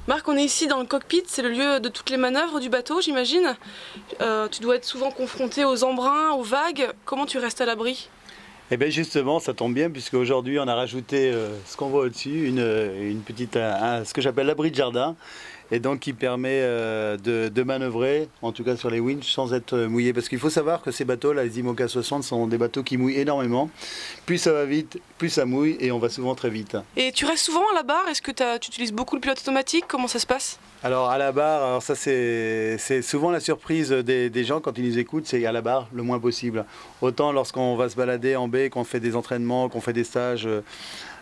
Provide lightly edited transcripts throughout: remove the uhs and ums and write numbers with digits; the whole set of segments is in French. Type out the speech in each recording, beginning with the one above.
Marc, on est ici dans le cockpit, c'est le lieu de toutes les manœuvres du bateau, j'imagine. Tu dois être souvent confronté aux embruns, aux vagues. Comment tu restes à l'abri? Eh bien justement, ça tombe bien puisque aujourd'hui on a rajouté ce qu'on voit au-dessus, une petite, ce que j'appelle l'abri de jardin, et donc qui permet de manœuvrer, en tout cas sur les winches, sans être mouillé. Parce qu'il faut savoir que ces bateaux-là, les IMOCA 60, sont des bateaux qui mouillent énormément. Plus ça va vite, plus ça mouille, et on va souvent très vite. Et tu restes souvent à la barre? Est-ce que tu utilises beaucoup le pilote automatique? Comment ça se passe? Alors à la barre, alors ça c'est souvent la surprise des gens quand ils nous écoutent, c'est à la barre le moins possible. Autant lorsqu'on va se balader en baie, qu'on fait des entraînements, qu'on fait des stages,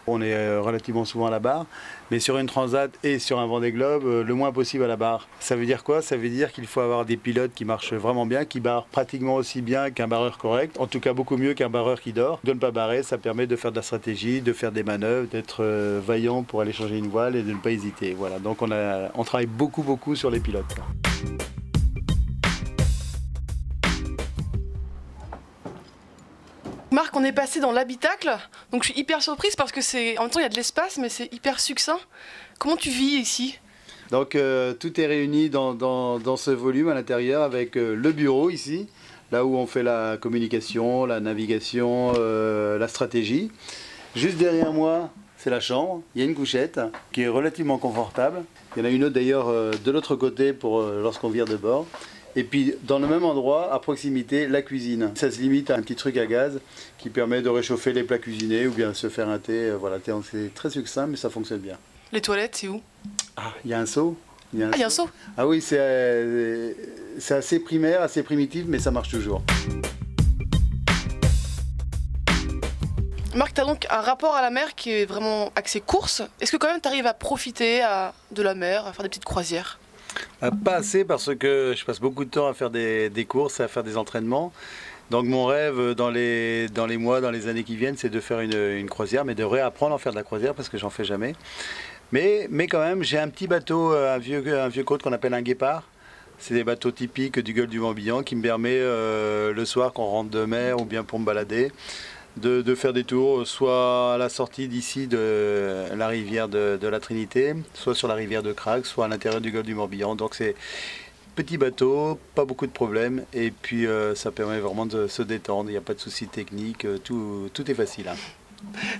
on est relativement souvent à la barre. Mais sur une transat et sur un Vendée Globe, le moins possible à la barre. Ça veut dire quoi? Ça veut dire qu'il faut avoir des pilotes qui marchent vraiment bien, qui barrent pratiquement aussi bien qu'un barreur correct, en tout cas beaucoup mieux qu'un barreur qui dort. De ne pas barrer, ça permet de faire de la stratégie, de faire des manœuvres, d'être vaillant pour aller changer une voile et de ne pas hésiter. Voilà, donc on travaille beaucoup sur les pilotes. Marc, on est passé dans l'habitacle, donc je suis hyper surprise parce que en même temps il y a de l'espace mais c'est hyper succinct. Comment tu vis ici? Donc tout est réuni dans ce volume à l'intérieur avec le bureau ici, là où on fait la communication, la navigation, la stratégie. Juste derrière moi, c'est la chambre, il y a une couchette qui est relativement confortable. Il y en a une autre d'ailleurs de l'autre côté pour lorsqu'on vire de bord. Et puis dans le même endroit, à proximité, la cuisine. Ça se limite à un petit truc à gaz qui permet de réchauffer les plats cuisinés ou bien se faire un thé. Voilà, c'est très succinct mais ça fonctionne bien. Les toilettes, c'est où? Ah, il y a un seau. Il y a un seau? Ah oui, c'est assez primaire, assez primitif, mais ça marche toujours. Marc, tu as donc un rapport à la mer qui est vraiment axé course. Est-ce que quand même tu arrives à profiter de la mer, à faire des petites croisières? Pas assez parce que je passe beaucoup de temps à faire des courses, à faire des entraînements. Donc mon rêve dans les mois, dans les années qui viennent, c'est de faire une croisière, mais de réapprendre à faire de la croisière parce que j'en fais jamais. Mais quand même, j'ai un petit bateau, un vieux côte qu'on appelle un guépard. C'est des bateaux typiques du golfe du Morbihan qui me permet le soir qu'on rentre de mer ou bien pour me balader, de faire des tours, soit à la sortie d'ici de la rivière de la Trinité, soit sur la rivière de Crac, soit à l'intérieur du golfe du Morbihan. Donc c'est petit bateau, pas beaucoup de problèmes, et puis ça permet vraiment de se détendre, il n'y a pas de soucis techniques, tout est facile. Hein.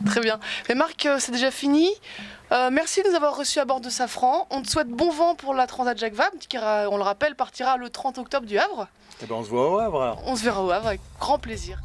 Très bien. Mais Marc, c'est déjà fini. Merci de nous avoir reçus à bord de Safran. On te souhaite bon vent pour la Transat Jacques Vabre, qui, on le rappelle, partira le 30 octobre du Havre. Eh ben on se voit au Havre. On se verra au Havre avec grand plaisir.